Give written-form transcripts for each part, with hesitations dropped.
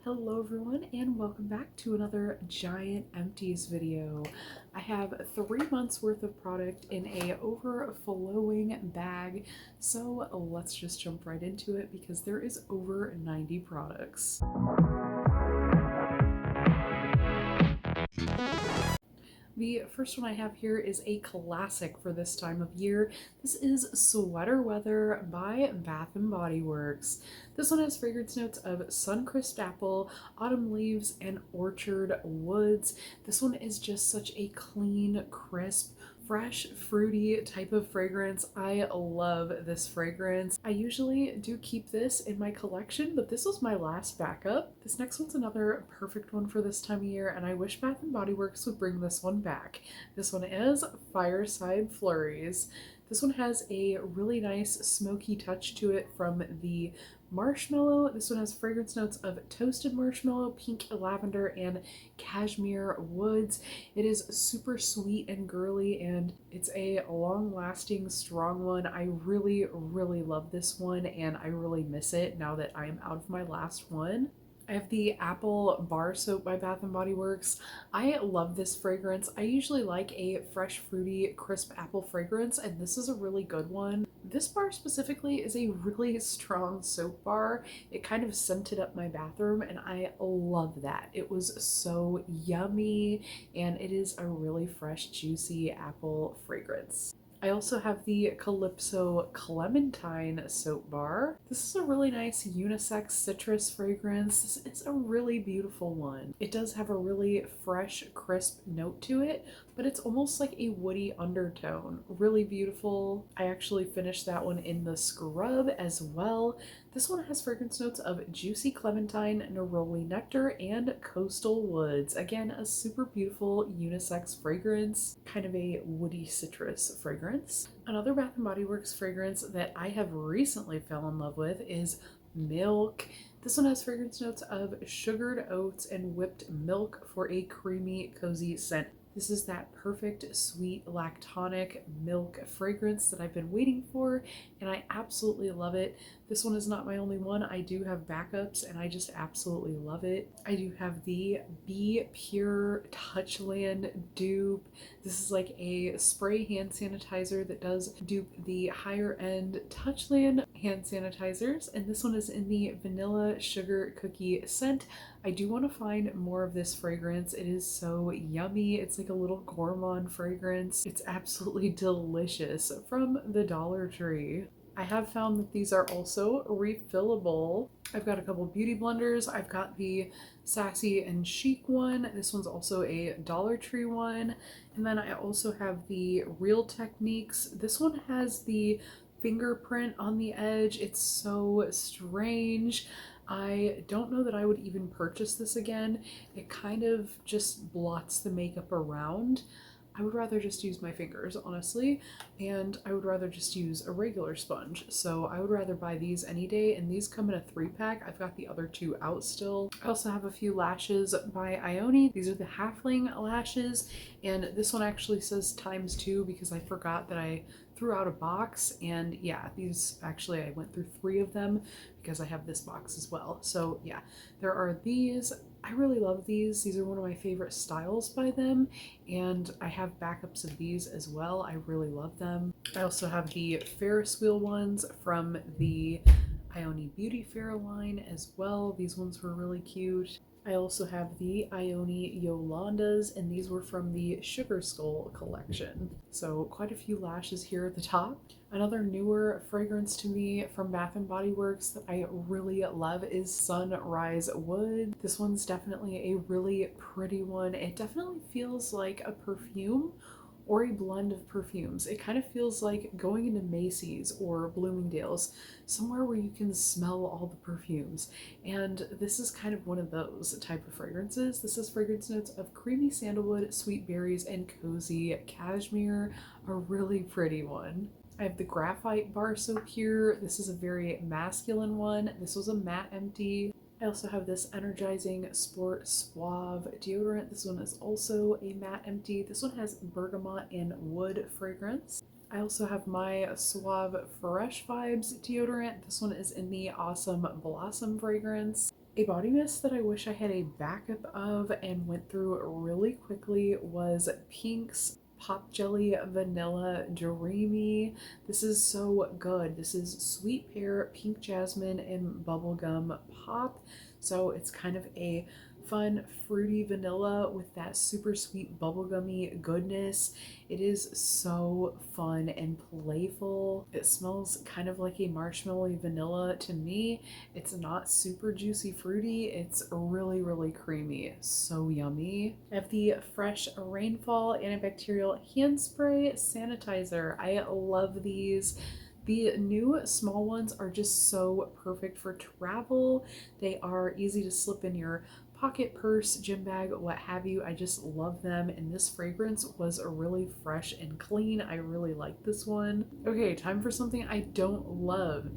Hello everyone and welcome back to another giant Empties video. I have 3 months worth of product in a overflowing bag, so let's just jump right into it because there is over 90 products. The first one I have here is a classic for this time of year. This is Sweater Weather by Bath & Body Works. This one has fragrance notes of sun-kissed apple, autumn leaves, and orchard woods. This one is just such a clean, crisp, fresh, fruity type of fragrance. I love this fragrance. I usually do keep this in my collection, but this was my last backup. This next one's another perfect one for this time of year, and I wish Bath & Body Works would bring this one back. This one is Fireside Flurries. This one has a really nice smoky touch to it from the marshmallow. This one has fragrance notes of toasted marshmallow, pink lavender, and cashmere woods. It is super sweet and girly, and it's a long-lasting, strong one. I really love this one, and I really miss it now that I am out of my last one. I have the Apple Bar Soap by Bath & Body Works. I love this fragrance. I usually like a fresh, fruity, crisp apple fragrance, and this is a really good one. This bar specifically is a really strong soap bar. It kind of scented up my bathroom, and I love that. It was so yummy, and it is a really fresh, juicy apple fragrance. I also have the Calypso Clementine soap bar. This is a really nice unisex citrus fragrance. It's a really beautiful one. It does have a really fresh, crisp note to it, but it's almost like a woody undertone. Really beautiful. I actually finished that one in the scrub as well. This one has fragrance notes of juicy clementine, neroli nectar, and coastal woods. Again, a super beautiful unisex fragrance, kind of a woody citrus fragrance. Another Bath & Body Works fragrance that I have recently fell in love with is Milk. This one has fragrance notes of sugared oats and whipped milk for a creamy, cozy scent. This is that perfect, sweet, lactonic milk fragrance that I've been waiting for, and I absolutely love it. This one is not my only one. I do have backups, and I just absolutely love it. I do have the Be Pure Touchland dupe. This is like a spray hand sanitizer that does dupe the higher end Touchland hand sanitizers, and this one is in the vanilla sugar cookie scent. I do want to find more of this fragrance. It is so yummy. It's like a little gourmand fragrance. It's absolutely delicious from the Dollar Tree. I have found that these are also refillable. I've got a couple beauty blenders. I've got the Sassy and Chic one. This one's also a Dollar Tree one. And then I also have the Real Techniques. This one has the fingerprint on the edge. It's so strange. I don't know that I would even purchase this again. It kind of just blots the makeup around. I would rather just use my fingers, honestly, and I would rather just use a regular sponge. So I would rather buy these any day, and these come in a 3-pack. I've got the other 2 out still. I also have a few lashes by Ione. These are the Halfling lashes, and this one actually says ×2 because I forgot that I threw out a box, and yeah, these actually I went through 3 of them because I have this box as well. So yeah, there are these. I really love these. These are one of my favorite styles by them, and I have backups of these as well. I really love them. I also have the Ferris wheel ones from the Ione Beauty Fair line as well. These ones were really cute. I also have the Ione Yolandas, and these were from the Sugar Skull collection. So quite a few lashes here at the top. Another newer fragrance to me from Bath & Body Works that I really love is Sunrise Wood. This one's definitely a really pretty one. It definitely feels like a perfume or a blend of perfumes. It kind of feels like going into Macy's or Bloomingdale's, somewhere where you can smell all the perfumes. And this is kind of one of those type of fragrances. This is fragrance notes of creamy sandalwood, sweet berries, and cozy cashmere. A really pretty one. I have the Graphite Bar Soap here. This is a very masculine one. This was a matte empty. I also have this Energizing Sport Suave deodorant. This one is also a matte empty. This one has bergamot and wood fragrance. I also have my Suave Fresh Vibes deodorant. This one is in the Awesome Blossom fragrance. A body mist that I wish I had a backup of and went through really quickly was Pink's Pop Jelly Vanilla Dreamy. This is so good. This is sweet pear, pink jasmine, and bubblegum pop. So it's kind of a fun, fruity vanilla with that super sweet bubblegummy goodness. It is so fun and playful. It smells kind of like a marshmallowy vanilla to me. It's not super juicy fruity. It's really, really creamy. So yummy. I have the Fresh Rainfall Antibacterial Hand Spray Sanitizer. I love these. The new small ones are just so perfect for travel. They are easy to slip in your pocket, purse, gym bag, what have you. I just love them, and this fragrance was really fresh and clean. I really like this one. Okay, time for something I don't love.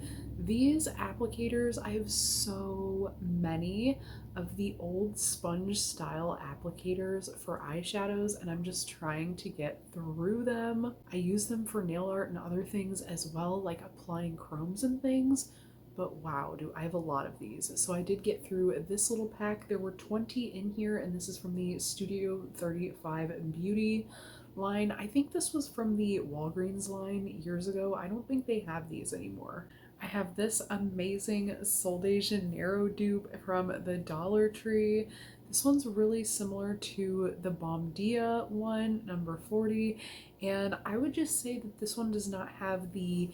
These applicators, I have so many of the old sponge style applicators for eyeshadows, and I'm just trying to get through them. I use them for nail art and other things as well, like applying chromes and things. But wow, do I have a lot of these. So I did get through this little pack. There were 20 in here, and this is from the Studio 35 Beauty line. I think this was from the Walgreens line years ago. I don't think they have these anymore. I have this amazing Sol de Janeiro dupe from the Dollar Tree. This one's really similar to the Bom Dia one, number 40, and I would just say that this one does not have the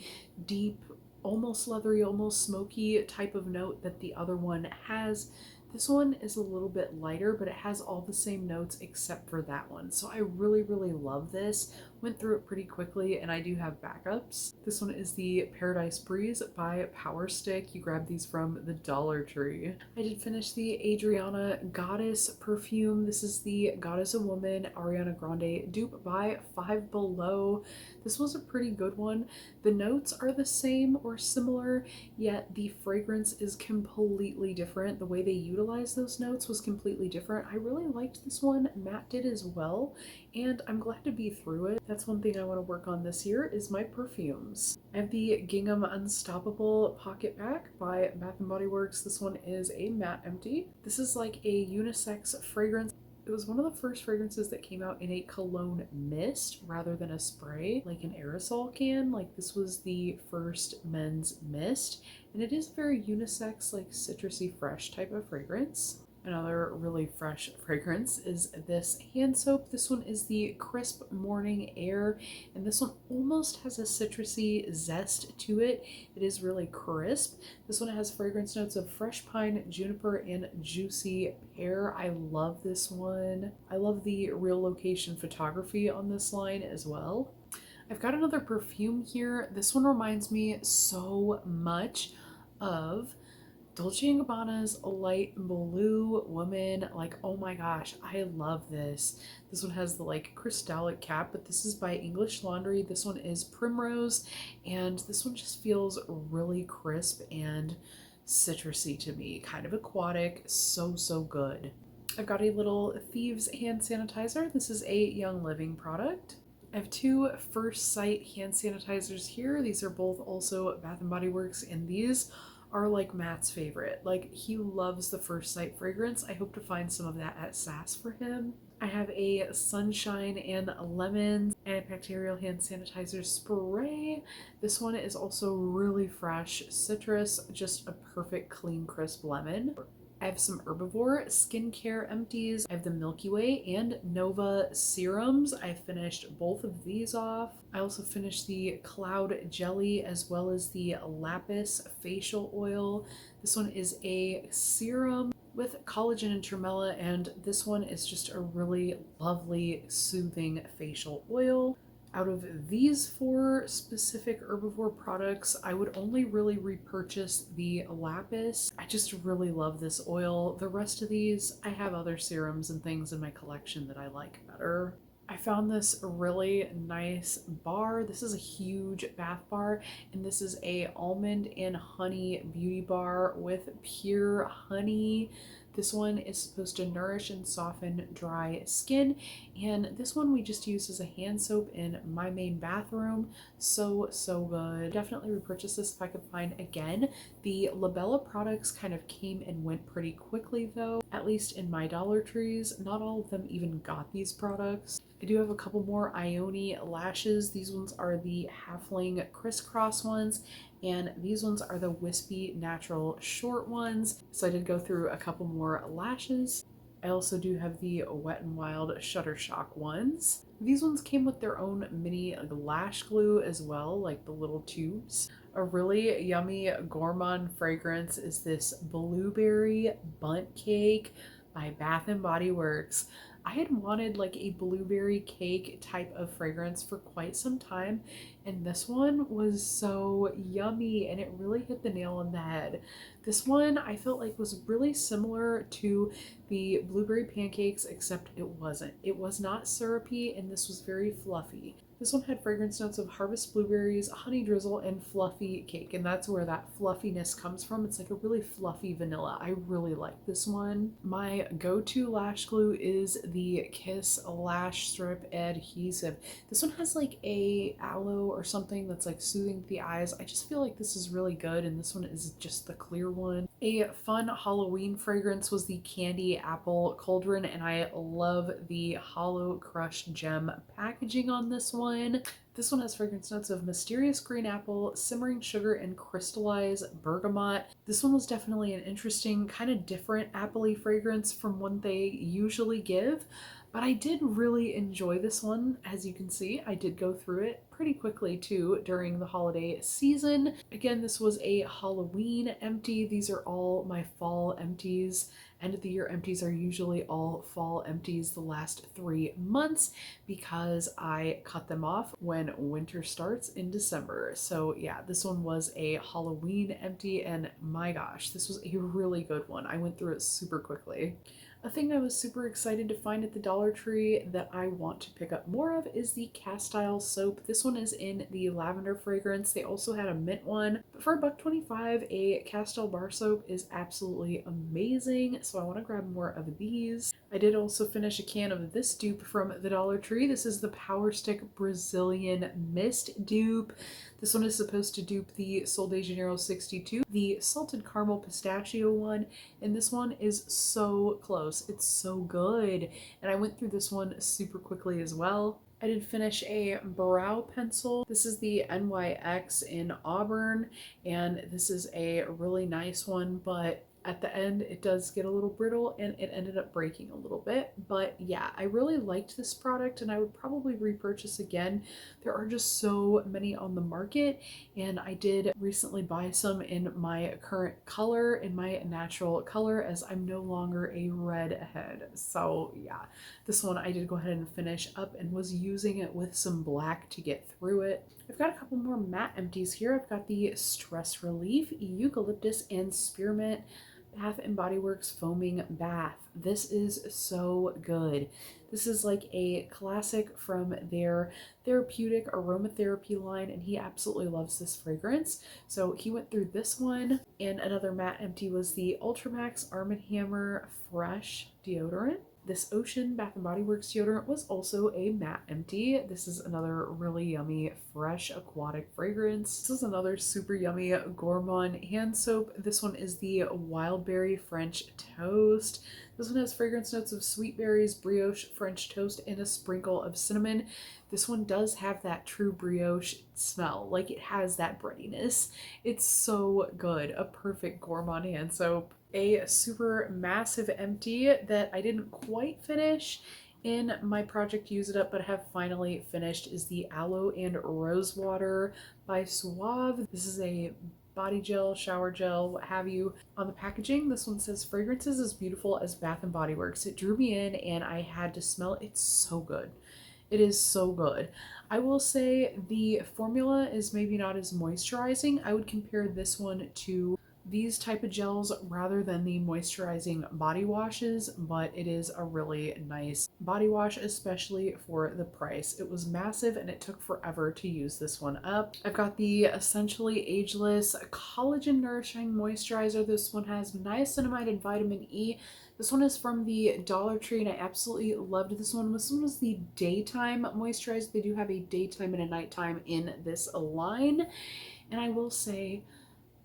deep, almost leathery, almost smoky type of note that the other one has. This one is a little bit lighter, but it has all the same notes except for that one. So I really, really love this. Went through it pretty quickly, and I do have backups. This one is the Paradise Breeze by Power Stick. You grab these from the Dollar Tree. I did finish the Adriana Goddess perfume. This is the Goddess of Woman Ariana Grande dupe by Five Below. This was a pretty good one. The notes are the same or similar, yet the fragrance is completely different. The way they utilize those notes was completely different. I really liked this one. Matt did as well, and I'm glad to be through it. That's one thing I want to work on this year is my perfumes. I have the Gingham Unstoppable Pocket Pack by Bath & Body Works. This one is a matte empty. This is like a unisex fragrance. It was one of the first fragrances that came out in a cologne mist rather than a spray, like an aerosol can. Like this was the first men's mist, and it is very unisex, like citrusy fresh type of fragrance. Another really fresh fragrance is this hand soap. This one is the Crisp Morning Air, and this one almost has a citrusy zest to it. It is really crisp. This one has fragrance notes of fresh pine, juniper, and juicy pear. I love this one. I love the real location photography on this line as well. I've got another perfume here. This one reminds me so much of Dolce & Gabbana's Light Blue Woman. Like, oh my gosh, I love this. This one has the like crystallic cap, but this is by English Laundry. This one is Primrose, and this one just feels really crisp and citrusy to me. Kind of aquatic, so, so good. I've got a little Thieves hand sanitizer. This is a Young Living product. I have two First Sight hand sanitizers here. These are both also Bath & Body Works, and these are like Matt's favorite. Like, he loves the First Sight fragrance. I hope to find some of that at SAS for him. I have a Sunshine and Lemons antibacterial hand sanitizer spray. This one is also really fresh citrus, just a perfect clean crisp lemon. I have some Herbivore skincare empties. I have the Milky Way and Nova serums. I finished both of these off. I also finished the Cloud Jelly as well as the Lapis facial oil. This one is a serum with collagen and tremella, and this one is just a really lovely, soothing facial oil. Out of these four specific Herbivore products, I would only really repurchase the Lapis. I just really love this oil. The rest of these, I have other serums and things in my collection that I like better. I found this really nice bar. This is a huge bath bar, and this is a almond and honey beauty bar with pure honey. This one is supposed to nourish and soften dry skin, and this one we just used as a hand soap in my main bathroom. So good. Definitely repurchase this if I could find again. The Labella products kind of came and went pretty quickly though, at least in my Dollar Trees. Not all of them even got these products. I do have a couple more Ioni lashes. These ones are the Halfling crisscross ones, and these ones are the wispy natural short ones. So I did go through a couple more lashes. I also do have the Wet n Wild Shuttershock ones. These ones came with their own mini lash glue as well, like the little tubes. A really yummy gourmand fragrance is this Blueberry Bunt Cake by Bath and Body Works. I had wanted like a blueberry cake type of fragrance for quite some time, and this one was so yummy and it really hit the nail on the head. This one I felt like was really similar to the blueberry pancakes, except it wasn't. It was not syrupy, and this was very fluffy. This one had fragrance notes of harvest blueberries, honey drizzle, and fluffy cake, and that's where that fluffiness comes from. It's like a really fluffy vanilla. I really like this one. My go-to lash glue is the Kiss Lash Strip Adhesive. This one has like a aloe or something that's like soothing to the eyes. I just feel like this is really good, and this one is just the clear one. A fun Halloween fragrance was the Candy Apple Cauldron, and I love the Hollow Crush Gem packaging on this one. This one has fragrance notes of mysterious green apple, simmering sugar, and crystallized bergamot. This one was definitely an interesting, kind of different appley fragrance from one they usually give, but I did really enjoy this one. As you can see, I did go through it pretty quickly too during the holiday season. Again, this was a Halloween empty. These are all my fall empties. End of the year empties are usually all fall empties the last 3 months because I cut them off when winter starts in December. So yeah, this one was a Halloween empty, and my gosh, this was a really good one. I went through it super quickly. A thing I was super excited to find at the Dollar Tree that I want to pick up more of is the Castile soap. This one is in the lavender fragrance. They also had a mint one, but for $1.25, a Castile bar soap is absolutely amazing, so I want to grab more of these. I did also finish a can of this dupe from the Dollar Tree. This is the Power Stick Brazilian Mist dupe. This one is supposed to dupe the Sol de Janeiro 62, the salted caramel pistachio one, and this one is so close. It's so good. And I went through this one super quickly as well. I did finish a brow pencil. This is the NYX in Auburn, and this is a really nice one, but at the end it does get a little brittle and it ended up breaking a little bit. But yeah, I really liked this product and I would probably repurchase again. There are just so many on the market, and I did recently buy some in my current color, in my natural color, as I'm no longer a redhead. So yeah, this one I did go ahead and finish up and was using it with some black to get through it. I've got a couple more matte empties here. I've got the Stress Relief Eucalyptus and Spearmint Bath and Body Works Foaming Bath. This is so good. This is like a classic from their therapeutic aromatherapy line, and he absolutely loves this fragrance. So he went through this one, and another matte empty was the Ultramax Arm & Hammer Fresh Deodorant. This Ocean Bath & Body Works deodorant was also a matte empty. This is another really yummy, fresh aquatic fragrance. This is another super yummy gourmand hand soap. This one is the Wildberry French Toast. This one has fragrance notes of sweet berries, brioche, French toast, and a sprinkle of cinnamon. This one does have that true brioche smell. Like, it has that breadiness. It's so good. A perfect gourmand hand soap. A super massive empty that I didn't quite finish in my project Use It Up, but have finally finished, is the Aloe and Rose Water by Suave. This is a body gel, shower gel, what have you. On the packaging, this one says fragrances as beautiful as Bath and Body Works. It drew me in and I had to smell it. It's so good. It is so good. I will say the formula is maybe not as moisturizing. I would compare this one to these type of gels rather than the moisturizing body washes, but it is a really nice body wash, especially for the price. It was massive and it took forever to use this one up. I've got the Essentially Ageless Collagen Nourishing Moisturizer. This one has niacinamide and vitamin E This one is from the Dollar Tree, and I absolutely loved this one. This one was the daytime moisturizer. They do have a daytime and a nighttime in this line, and I will say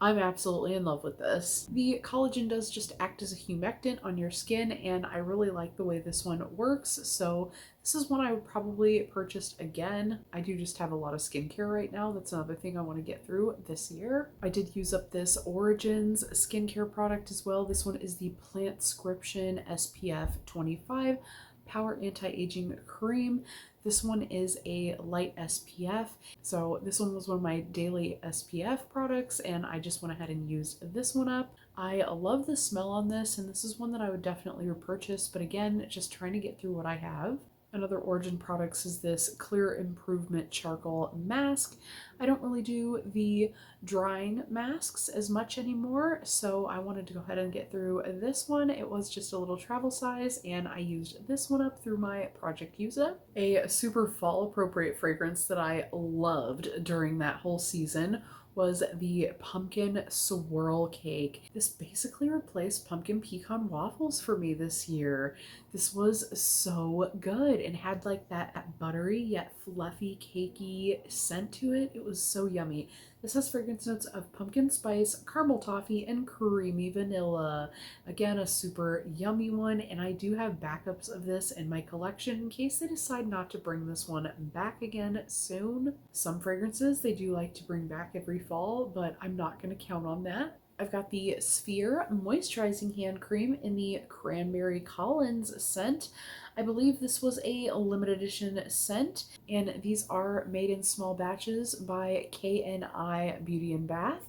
I'm absolutely in love with this. The collagen does just act as a humectant on your skin, and I really like the way this one works. So this is one I would probably purchase again. I do just have a lot of skincare right now. That's another thing I want to get through this year. I did use up this Origins skincare product as well. This one is the Plantscription SPF 25 Power Anti-Aging Cream. This one is a light SPF. So this one was one of my daily SPF products, and I just went ahead and used this one up. I love the smell on this, and this is one that I would definitely repurchase, but again, just trying to get through what I have. Another Origin products is this Clear Improvement Charcoal Mask. I don't really do the drying masks as much anymore, so I wanted to go ahead and get through this one. It was just a little travel size, and I used this one up through my Project Use It. A super fall appropriate fragrance that I loved during that whole season was the pumpkin swirl cake. This basically replaced pumpkin pecan waffles for me this year. This was so good and had like that buttery yet fluffy cakey scent to it. It was so yummy. This has fragrance notes of pumpkin spice, caramel toffee, and creamy vanilla. Again, a super yummy one, and I do have backups of this in my collection in case they decide not to bring this one back again soon. Some fragrances they do like to bring back every fall, but I'm not going to count on that. I've got the Sphere Moisturizing Hand Cream in the Cranberry Collins scent. I believe this was a limited edition scent, and these are made in small batches by KNI Beauty and Bath.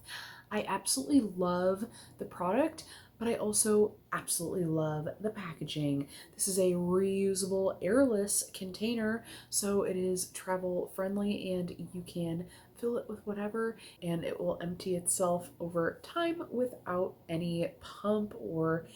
I absolutely love the product, but I also absolutely love the packaging. This is a reusable airless container, so it is travel friendly and you can fill it with whatever and it will empty itself over time without any pump or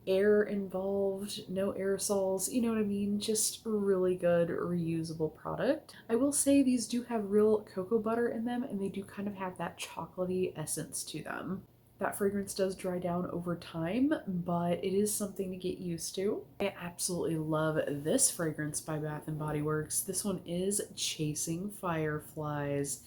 air involved, no aerosols, you know what I mean? Just a really good reusable product. I will say these do have real cocoa butter in them, and they do kind of have that chocolatey essence to them. That fragrance does dry down over time, but it is something to get used to. I absolutely love this fragrance by Bath & Body Works. This one is Chasing Fireflies.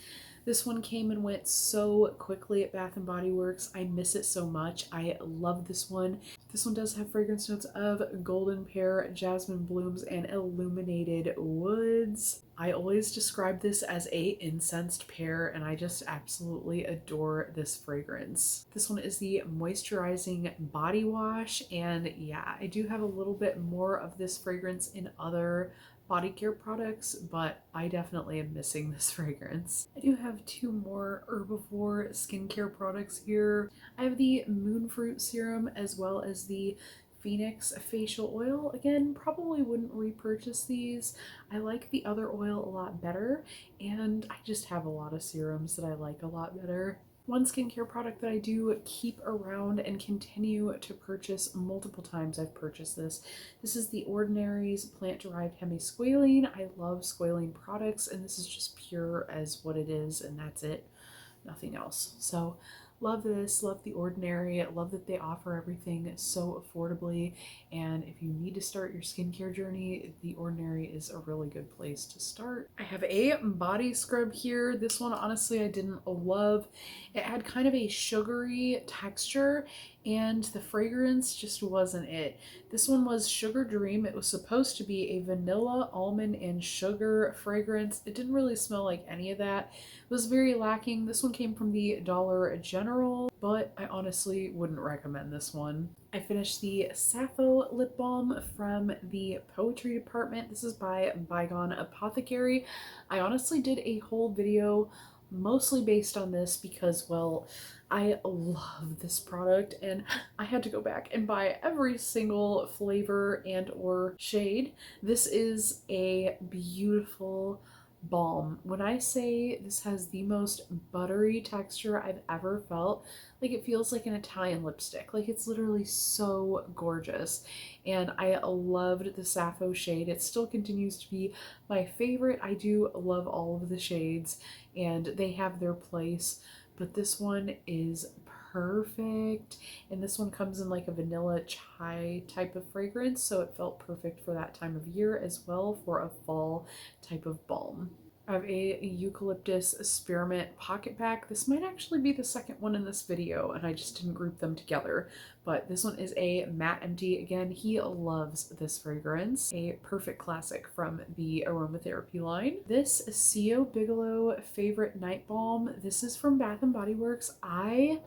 This one came and went so quickly at Bath & Body Works. I miss it so much. I love this one. This one does have fragrance notes of golden pear, jasmine blooms, and illuminated woods. I always describe this as a incensed pear, and I just absolutely adore this fragrance. This one is the moisturizing body wash, and yeah, I do have a little bit more of this fragrance in other body care products, but I definitely am missing this fragrance. I do have two more herbivore skincare products here. I have the Moonfruit Serum as well as the Phoenix Facial Oil. Again, probably wouldn't repurchase these. I like the other oil a lot better, and I just have a lot of serums that I like a lot better. One skincare product that I do keep around and continue to purchase multiple times I've purchased this. This is the Ordinary's plant-derived hemisqualane. I love squalane products, and this is just pure as what it is, and that's it. Nothing else. So love this, love the Ordinary, love that they offer everything so affordably, and if you need to start your skincare journey, the Ordinary is a really good place to start. I have a body scrub here. This one honestly I didn't love. It had kind of a sugary texture and the fragrance just wasn't it. This one was Sugar Dream. It was supposed to be a vanilla, almond, and sugar fragrance. It didn't really smell like any of that. It was very lacking. This one came from the Dollar General, but I honestly wouldn't recommend this one. I finished the Sappho lip balm from the Poetry Department. This is by Bygone Apothecary. I honestly did a whole video mostly based on this because, well, I love this product and I had to go back and buy every single flavor and or shade. This is a beautiful balm. When I say this has the most buttery texture I've ever felt, like it feels like an Italian lipstick. Like it's literally so gorgeous. And I loved the Sappho shade. It still continues to be my favorite. I do love all of the shades and they have their place, but this one is perfect. And this one comes in like a vanilla chai type of fragrance, so it felt perfect for that time of year as well, for a fall type of balm. I have a eucalyptus spearmint pocket pack. This might actually be the second one in this video, and I just didn't group them together. But this one is a matte empty. Again, he loves this fragrance. A perfect classic from the aromatherapy line. This C.O. Bigelow Favorite Night Balm. This is from Bath and Body Works. I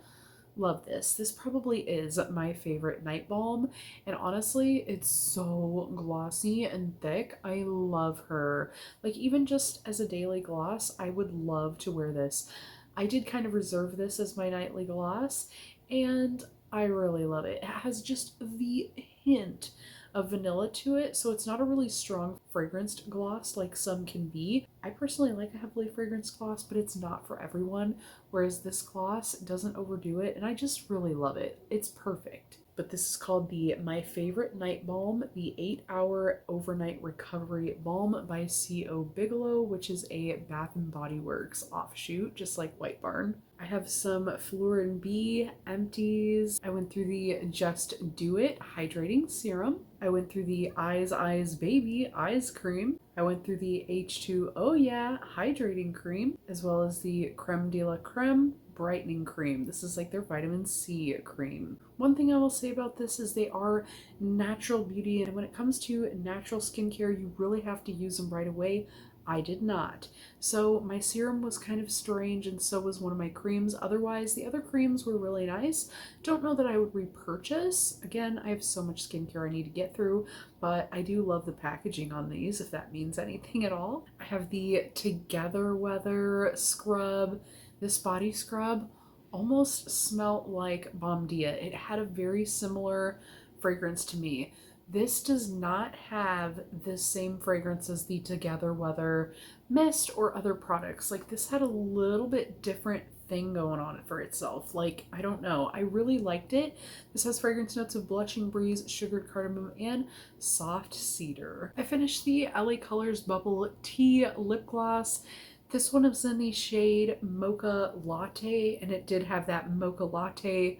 love this. This probably is my favorite night balm, and honestly, it's so glossy and thick. I love her. Like, even just as a daily gloss, I would love to wear this. I did kind of reserve this as my nightly gloss, and I really love it. It has just the hint of vanilla to it, so it's not a really strong fragranced gloss like some can be. I personally like a heavily fragranced gloss, but it's not for everyone, whereas this gloss doesn't overdo it, and I just really love it. It's perfect. But this is called the My Favorite Night Balm, the 8-Hour Overnight Recovery Balm by C.O. Bigelow, which is a Bath and Body Works offshoot, just like White Barn. I have some Fleur and Bee Empties. I went through the Just Do It Hydrating Serum. I went through the Eyes Baby Eyes Cream. I went through the H2 Oh Yeah Hydrating Cream, as well as the Creme de la Creme Brightening Cream. This is like their vitamin C cream. One thing I will say about this is they are natural beauty, and when it comes to natural skincare, you really have to use them right away. I did not. So my serum was kind of strange, and so was one of my creams. Otherwise, the other creams were really nice. Don't know that I would repurchase. Again, I have so much skincare I need to get through, but I do love the packaging on these, if that means anything at all. I have the Together Weather Scrub. This body scrub almost smelled like Bomdia. It had a very similar fragrance to me. This does not have the same fragrance as the Together Weather mist or other products. Like, this had a little bit different thing going on for itself. Like, I don't know. I really liked it. This has fragrance notes of blushing breeze, sugared cardamom, and soft cedar. I finished the LA Colors Bubble Tea Lip Gloss. This one is in the shade Mocha Latte, and it did have that Mocha Latte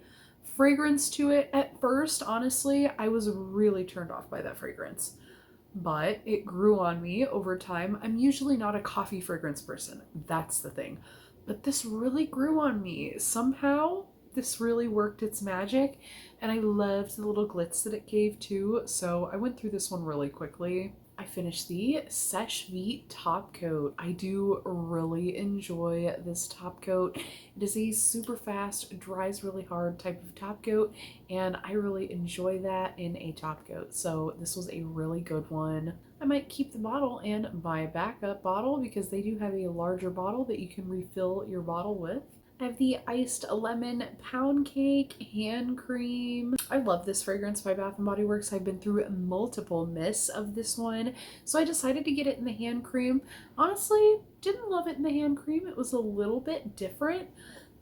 fragrance to it. At first, honestly, I was really turned off by that fragrance, but it grew on me over time. I'm usually not a coffee fragrance person. That's the thing. But this really grew on me. Somehow, this really worked its magic, and I loved the little glitz that it gave too, so I went through this one really quickly. I finished the Seche Vite top coat. I do really enjoy this top coat. It is a super fast, dries really hard type of top coat, and I really enjoy that in a top coat. So this was a really good one. I might keep the bottle and buy a backup bottle because they do have a larger bottle that you can refill your bottle with. I have the Iced Lemon Pound Cake Hand Cream. I love this fragrance by Bath & Body Works. I've been through multiple mists of this one, so I decided to get it in the hand cream. Honestly, didn't love it in the hand cream. It was a little bit different,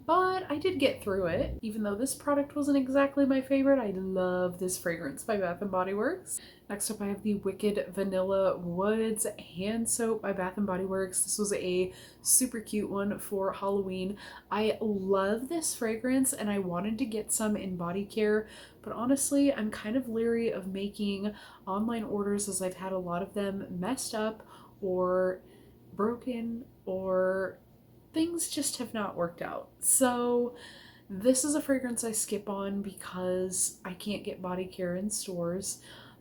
but I did get through it. Even though this product wasn't exactly my favorite, I love this fragrance by Bath & Body Works. Next up, I have the Wicked Vanilla Woods Hand Soap by Bath & Body Works. This was a super cute one for Halloween. I love this fragrance, and I wanted to get some in body care, but honestly, I'm kind of leery of making online orders as I've had a lot of them messed up or broken, or things just have not worked out. So this is a fragrance I skip on because I can't get body care in stores,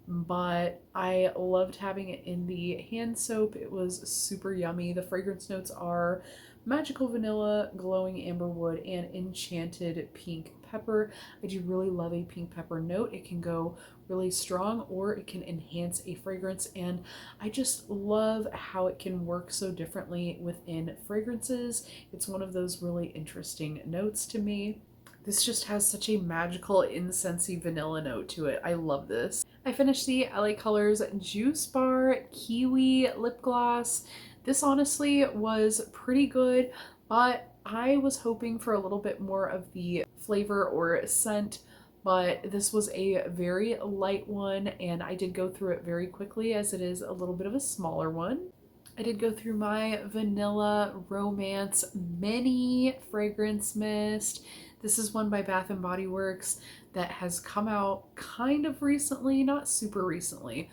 but I loved having it in the hand soap. It was super yummy. The fragrance notes are magical vanilla, glowing amber wood, and enchanted pink pepper. I do really love a pink pepper note. It can go really strong or it can enhance a fragrance, and I just love how it can work so differently within fragrances. It's one of those really interesting notes to me. This just has such a magical incensey vanilla note to it. I love this. I finished the LA Colors Juice Bar Kiwi Lip Gloss. This honestly was pretty good, but I was hoping for a little bit more of the flavor or scent, but this was a very light one, and I did go through it very quickly as it is a little bit of a smaller one. I did go through my Vanilla Romance Mini Fragrance Mist. This is one by Bath and Body Works that has come out kind of recently, not super recently,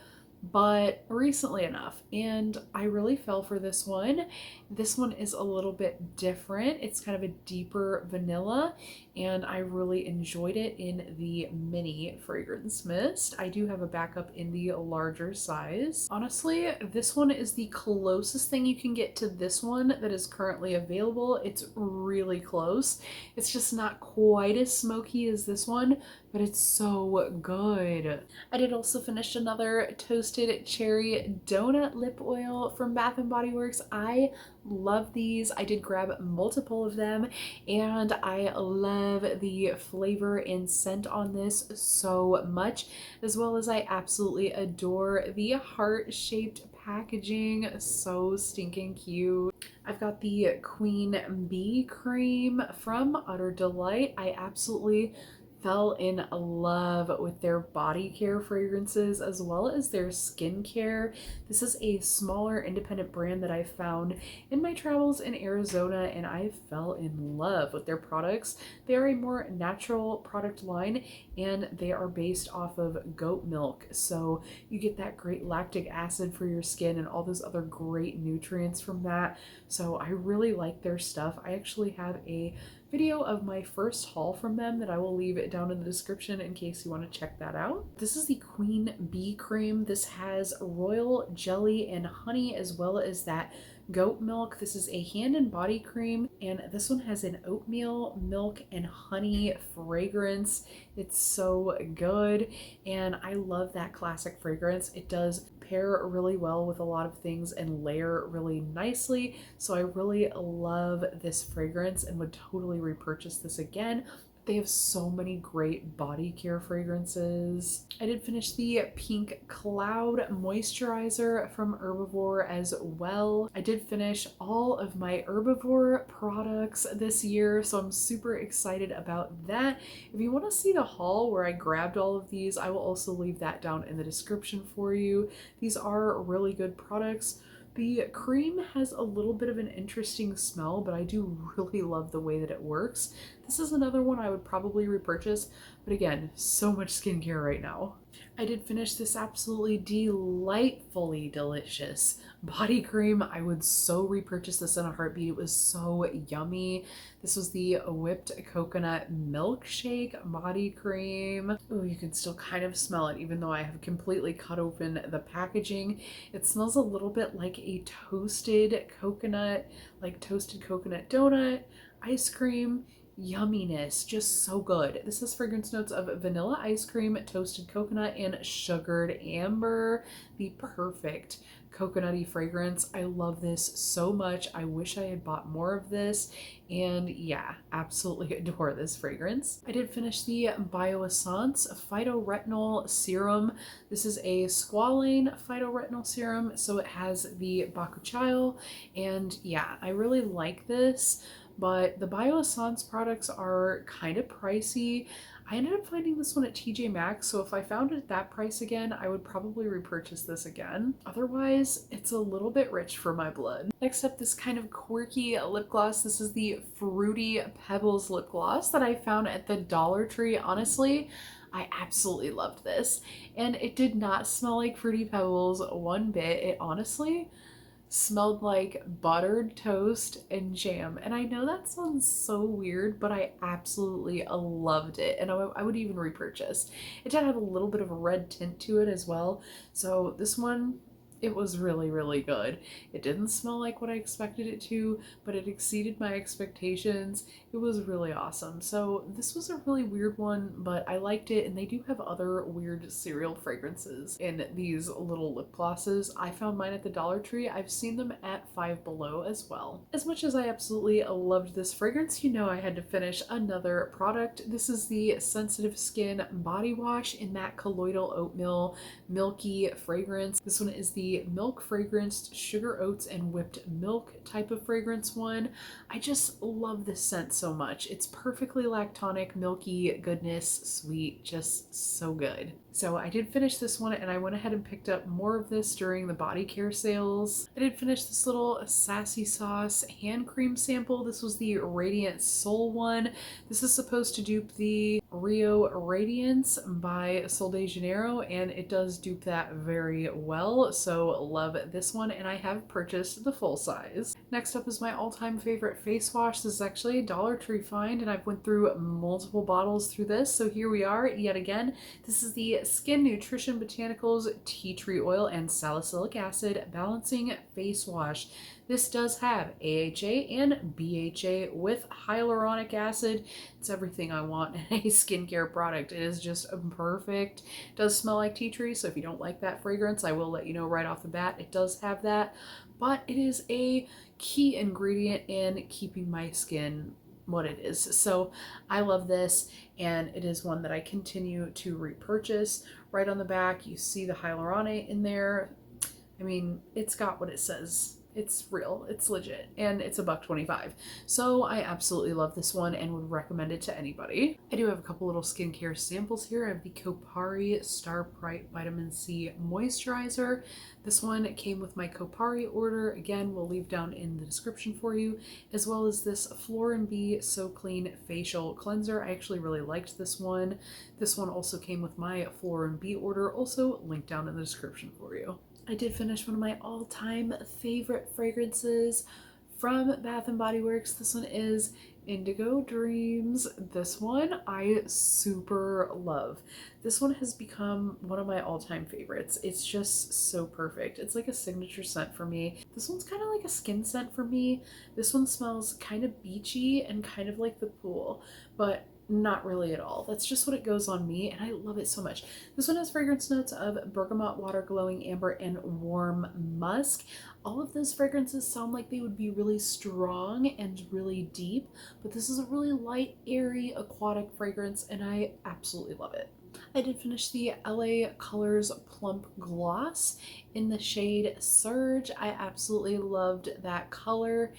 but recently enough. And I really fell for this one. This one is a little bit different. It's kind of a deeper vanilla, and I really enjoyed it in the mini fragrance mist. I do have a backup in the larger size. Honestly, this one is the closest thing you can get to this one that is currently available. It's really close. It's just not quite as smoky as this one, but it's so good. I did also finish another toasted cherry donut lip oil from Bath and Body Works. I love these. I did grab multiple of them, and I love the flavor and scent on this so much, as well as I absolutely adore the heart-shaped packaging. So stinking cute. I've got the Queen Bee cream from Utter Delight. I absolutely fell in love with their body care fragrances as well as their skincare. This is a smaller independent brand that I found in my travels in Arizona, and I fell in love with their products. They are a more natural product line, and they are based off of goat milk, so you get that great lactic acid for your skin and all those other great nutrients from that. So I really like their stuff. I actually have a video of my first haul from them that I will leave it down in the description in case you want to check that out. This is the Queen Bee cream. This has royal jelly and honey as well as that goat milk. This is a hand and body cream, and this one has an oatmeal, milk, and honey fragrance. It's so good, and I love that classic fragrance. It does pair really well with a lot of things and layer really nicely, so I really love this fragrance and would totally repurchase this again. They have so many great body care fragrances. I did finish the Pink Cloud moisturizer from Herbivore as well. I did finish all of my Herbivore products this year, so I'm super excited about that. If you want to see the haul where I grabbed all of these, I will also leave that down in the description for you. These are really good products. The cream has a little bit of an interesting smell, but I do really love the way that it works. This is another one I would probably repurchase, but again, so much skincare right now. I did finish this absolutely delightfully delicious body cream. I would so repurchase this in a heartbeat. It was so yummy. This was the whipped coconut milkshake body cream. Oh, you can still kind of smell it even though I have completely cut open the packaging. It smells a little bit like a toasted coconut donut, ice cream. Yumminess, just so good. This has fragrance notes of vanilla ice cream, toasted coconut, and sugared amber. The perfect coconutty fragrance. I love this so much. I wish I had bought more of this, and yeah, absolutely adore this fragrance. I did finish the Bioessence Phytoretinol Serum. This is a squalane phytoretinol serum, so it has the bakuchiol, and yeah, I really like this. But the Bioessence products are kind of pricey. I ended up finding this one at TJ Maxx, so if I found it at that price again, I would probably repurchase this again. Otherwise, it's a little bit rich for my blood. Next up, this kind of quirky lip gloss. This is the Fruity Pebbles lip gloss that I found at the Dollar Tree. Honestly, I absolutely loved this. And it did not smell like Fruity Pebbles one bit. It honestly smelled like buttered toast and jam. And I know that sounds so weird, but I absolutely loved it. And I would even repurchase. It did have a little bit of a red tint to it as well. So this one, it was really, really good. It didn't smell like what I expected it to, but it exceeded my expectations. It was really awesome. So this was a really weird one, but I liked it, and they do have other weird cereal fragrances in these little lip glosses. I found mine at the Dollar Tree. I've seen them at Five Below as well. As much as I absolutely loved this fragrance, you know I had to finish another product. This is the Sensitive Skin Body Wash in that colloidal oatmeal milky fragrance. This one is the milk fragranced sugar oats and whipped milk type of fragrance one. I just love this scent so much. It's perfectly lactonic, milky goodness, sweet, just so good. So I did finish this one, and I went ahead and picked up more of this during the body care sales. I did finish this little Sassy Sauce hand cream sample. This was the Radiant Soul one. This is supposed to dupe the Rio Radiance by Sol de Janeiro, and it does dupe that very well. So love this one, and I have purchased the full size. Next up is my all-time favorite face wash. This is actually a Dollar Tree find, and I've went through multiple bottles through this. So here we are yet again. This is the Skin Nutrition Botanicals Tea Tree Oil and Salicylic Acid Balancing Face Wash. This does have AHA and BHA with hyaluronic acid. It's everything I want in a skincare product. It is just perfect. It does smell like tea tree, so if you don't like that fragrance, I will let you know right off the bat. It does have that, but it is a key ingredient in keeping my skin what it is. So I love this, and it is one that I continue to repurchase. Right on the back, you see the hyaluronic in there. I mean, it's got what it says. It's real, it's legit, and it's $1.25. So I absolutely love this one and would recommend it to anybody. I do have a couple little skincare samples here. I have the Kopari Star Bright Vitamin C Moisturizer. This one came with my Kopari order. Again, we'll leave down in the description for you, as well as this Flora & Bee So Clean Facial Cleanser. I actually really liked this one. This one also came with my Flora & Bee order, also linked down in the description for you. I did finish one of my all-time favorite fragrances from Bath & Body Works. This one is Indigo Dreams. This one I super love. This one has become one of my all-time favorites. It's just so perfect. It's like a signature scent for me. This one's kind of like a skin scent for me. This one smells kind of beachy and kind of like the pool, but not really at all. That's just what it goes on me, and I love it so much. This one has fragrance notes of bergamot, water, glowing amber, and warm musk. All of those fragrances sound like they would be really strong and really deep, but this is a really light, airy, aquatic fragrance, and I absolutely love it. I did finish the LA Colors Plump Gloss in the shade Surge. I absolutely loved that color.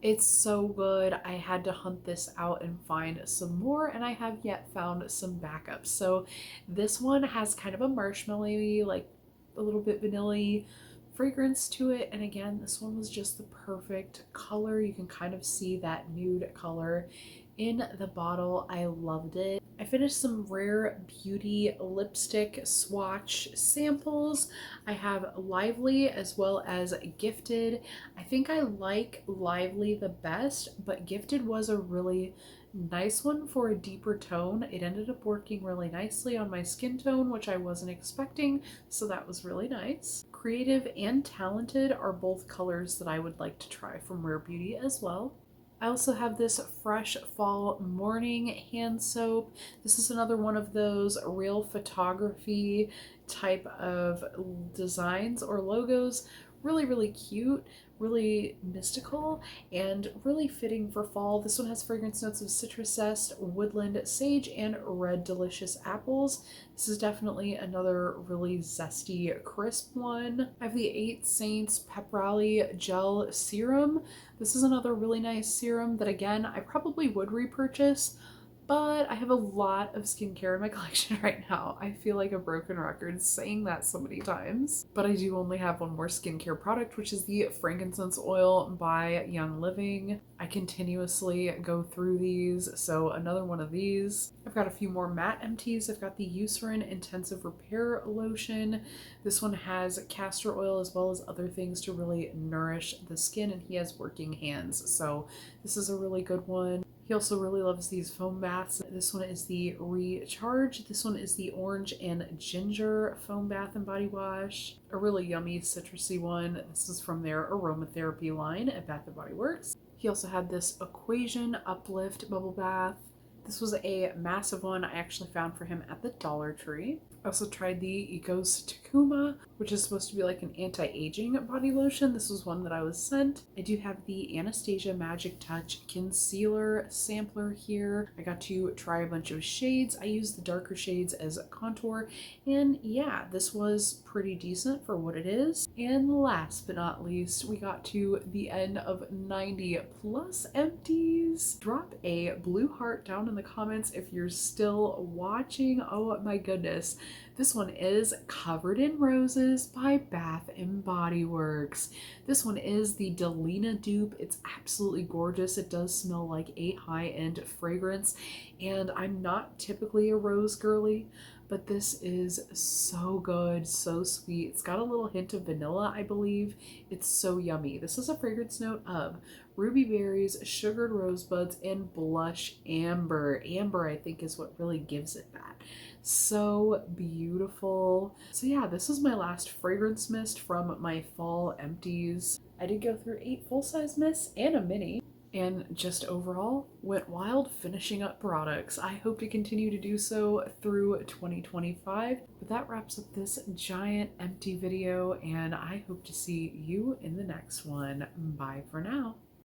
It's so good. I had to hunt this out and find some more, and I have yet found some backups. So this one has kind of a marshmallowy, like a little bit vanilla-y fragrance to it. And again, this one was just the perfect color. You can kind of see that nude color in the bottle. I loved it. I finished some Rare Beauty lipstick swatch samples. I have Lively as well as Gifted. I think I like Lively the best, but Gifted was a really nice one for a deeper tone. It ended up working really nicely on my skin tone, which I wasn't expecting, so that was really nice. Creative and Talented are both colors that I would like to try from Rare Beauty as well. I also have this Fresh Fall Morning hand soap. This is another one of those real photography type of designs or logos. Really, really cute, really mystical, and really fitting for fall. This one has fragrance notes of citrus zest, woodland sage, and red delicious apples. This is definitely another really zesty, crisp one. I have the 8 Saints Pep Rally Gel Serum. This is another really nice serum that, again, I probably would repurchase, but I have a lot of skincare in my collection right now. I feel like a broken record saying that so many times, but I do only have one more skincare product, which is the Frankincense Oil by Young Living. I continuously go through these, so another one of these. I've got a few more matte empties. I've got the Eucerin Intensive Repair Lotion. This one has castor oil as well as other things to really nourish the skin, and he has working hands, so this is a really good one. He also really loves these foam baths. This one is the Recharge. This one is the Orange and Ginger Foam Bath and Body Wash. A really yummy citrusy one. This is from their aromatherapy line at Bath and Body Works. He also had this Equation Uplift Bubble Bath. This was a massive one I actually found for him at the Dollar Tree. I also tried the Ecos Takuma, which is supposed to be like an anti-aging body lotion. This was one that I was sent. I do have the Anastasia Magic Touch Concealer Sampler here. I got to try a bunch of shades. I used the darker shades as contour, and yeah, this was pretty decent for what it is. And last but not least, we got to the end of 90 plus empties. Drop a blue heart down in the comments if you're still watching. Oh my goodness. This one is Covered in Roses by Bath and Body Works. This one is the Delina dupe. It's absolutely gorgeous. It does smell like a high-end fragrance, and I'm not typically a rose girly, but this is so good, so sweet. It's got a little hint of vanilla, I believe. It's so yummy. This is a fragrance note of ruby berries, sugared rosebuds, and blush amber. Amber, I think, is what really gives it that. So beautiful. So yeah, this is my last fragrance mist from my fall empties. I did go through 8 full-size mists and a mini, and just overall went wild finishing up products. I hope to continue to do so through 2025. But that wraps up this giant empty video, and I hope to see you in the next one. Bye for now.